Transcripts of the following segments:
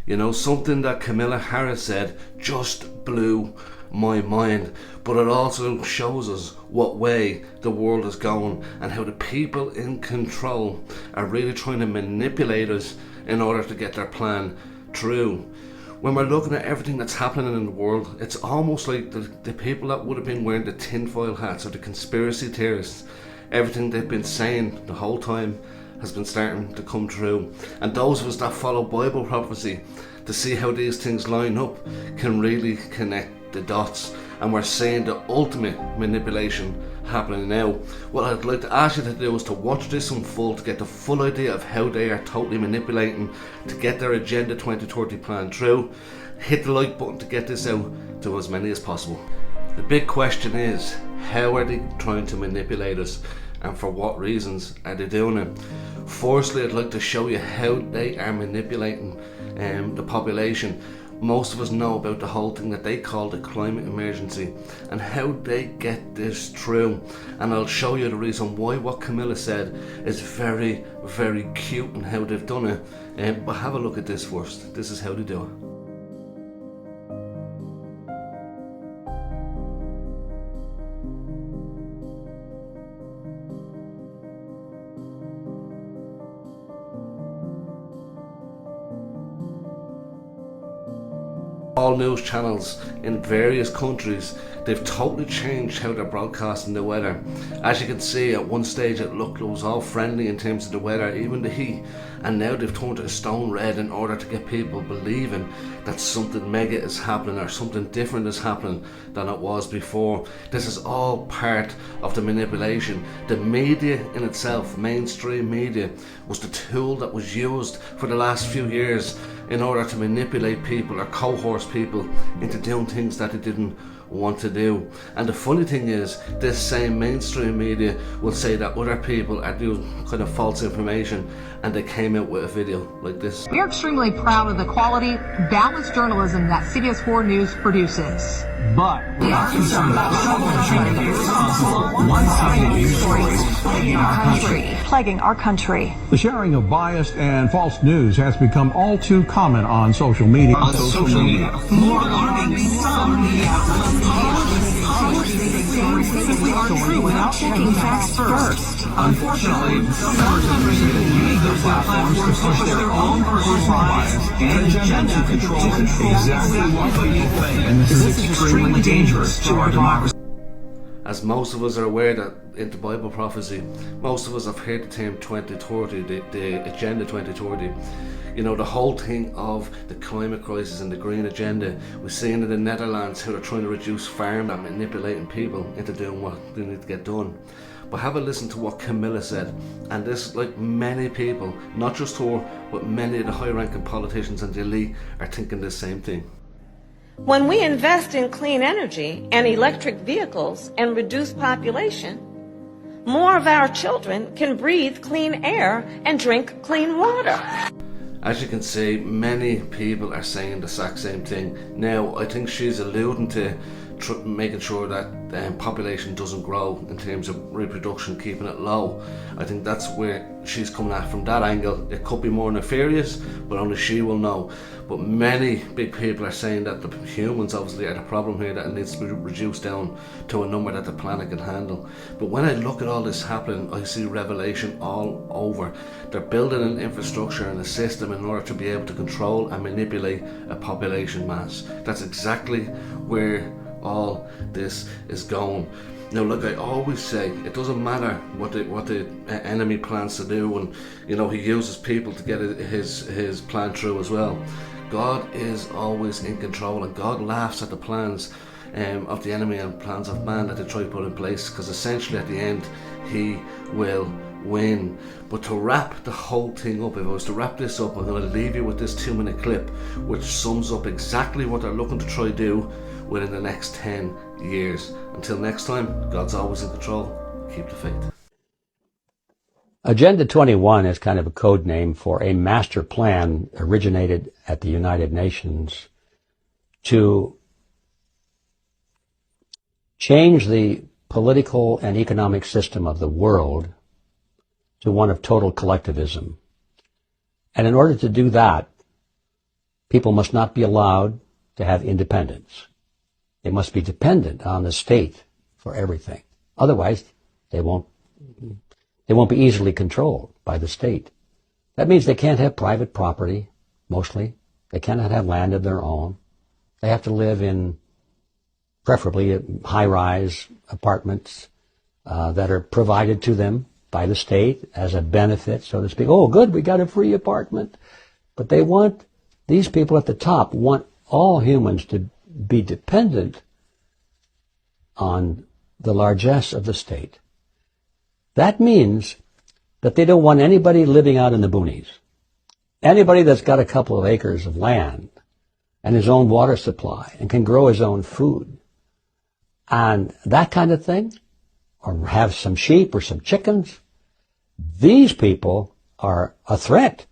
You know, something that Kamala Harris said just blew my mind, but it also shows us what way the world is going and how the people in control are really trying to manipulate us in order to get their plan through. When we're looking at everything that's happening in the world, it's almost like the people that would have been wearing the tinfoil hats or the conspiracy theorists, everything they've been saying the whole time has been starting to come true. And those of us that follow Bible prophecy to see how these things line up can really connect the dots, and we're seeing the ultimate manipulation happening now. What I'd like to ask you to do is to watch this unfold to get the full idea of how they are totally manipulating to get their Agenda 2030 plan through. Hit the like button to get this out to as many as possible. The big question is, how are they trying to manipulate us, and for what reasons are they doing it? Firstly, I'd like to show you how they are manipulating the population. Most of us know about the whole thing that they call the climate emergency and how they get this through, and I'll show you the reason why what Kamala said is very, very cute and how they've done it. But have a look at this first. This is how they do it. All news channels in various countries, they've totally changed how they're broadcasting the weather. As you can see, at one stage it was all friendly in terms of the weather, even the heat, and now they've turned it stone red in order to get people believing that something mega is happening or something different is happening than it was before. This is all part of the manipulation. The media in itself, mainstream media, was the tool that was used for the last few years in order to manipulate people or coerce people into doing things that they didn't want to do. And the funny thing is, this same mainstream media will say that other people are doing kind of false information, and they came out with a video like this. We are extremely proud of the quality, balanced journalism that CBS 4 News produces. But we are concerned about one-sided news stories plaguing our country. The sharing of biased and false news has become all too common on social media. More alarming, some media true without checking facts first. Unfortunately, some members of the media use those platforms to push their own personal bias and agenda to control exactly what people think. And this is extremely dangerous to our democracy. As most of us are aware that into Bible prophecy, most of us have heard the term 2030, the Agenda 2030. You know, the whole thing of the climate crisis and the green agenda. We're seeing in the Netherlands how they're trying to reduce farm and manipulating people into doing what they need to get done. But have a listen to what Kamala said, and this, like many people, not just her, but many of the high-ranking politicians and the elite are thinking the same thing. When we invest in clean energy and electric vehicles and reduce population, more of our children can breathe clean air and drink clean water. As you can see, many people are saying the exact same thing. Now, I think she's alluding to making sure that population doesn't grow in terms of reproduction, keeping it low. I think that's where she's coming at from that angle. It could be more nefarious, but only she will know. But many big people are saying that the humans obviously are the problem here, that it needs to be reduced down to a number that the planet can handle. But when I look at all this happening, I see revelation all over. They're building an infrastructure and a system in order to be able to control and manipulate a population mass. That's exactly where all this is going. Now, like I always say, it doesn't matter what the enemy plans to do, and you know, he uses people to get his plan through as well. God is always in control, and God laughs at the plans of the enemy and plans of man that they try to put in place, because essentially at the end he will win. But to wrap the whole thing up, if I was to wrap this up, I'm going to leave you with this 2-minute clip which sums up exactly what they're looking to try to do within the next 10 years. Until next time, God's always in control. Keep the faith. Agenda 21 is kind of a code name for a master plan originated at the United Nations to change the political and economic system of the world to one of total collectivism. And in order to do that, People must not be allowed to have independence. They must be dependent on the state for everything. Otherwise, they won't be easily controlled by the state. That means they can't have private property, mostly. They cannot have land of their own. They have to live in, preferably, high-rise apartments that are provided to them by the state as a benefit, so to speak. Oh, good, we got a free apartment. But these people at the top want all humans to be dependent on the largesse of the state. That means that they don't want anybody living out in the boonies. Anybody that's got a couple of acres of land and his own water supply and can grow his own food and that kind of thing, or have some sheep or some chickens, these people are a threat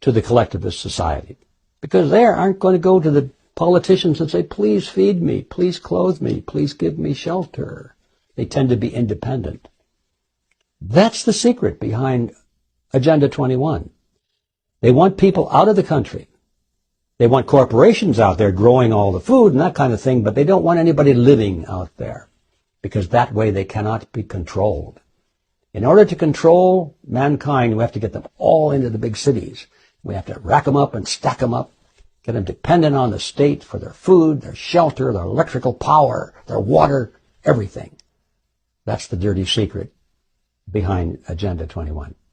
to the collectivist society, because they aren't going to go to the politicians and say, please feed me, please clothe me, please give me shelter. They tend to be independent. That's the secret behind Agenda 21. They want people out of the country. They want corporations out there growing all the food and that kind of thing, but they don't want anybody living out there, because that way they cannot be controlled. In order to control mankind, we have to get them all into the big cities. We have to rack them up and stack them up, get them dependent on the state for their food, their shelter, their electrical power, their water, everything. That's the dirty secret behind Agenda 21.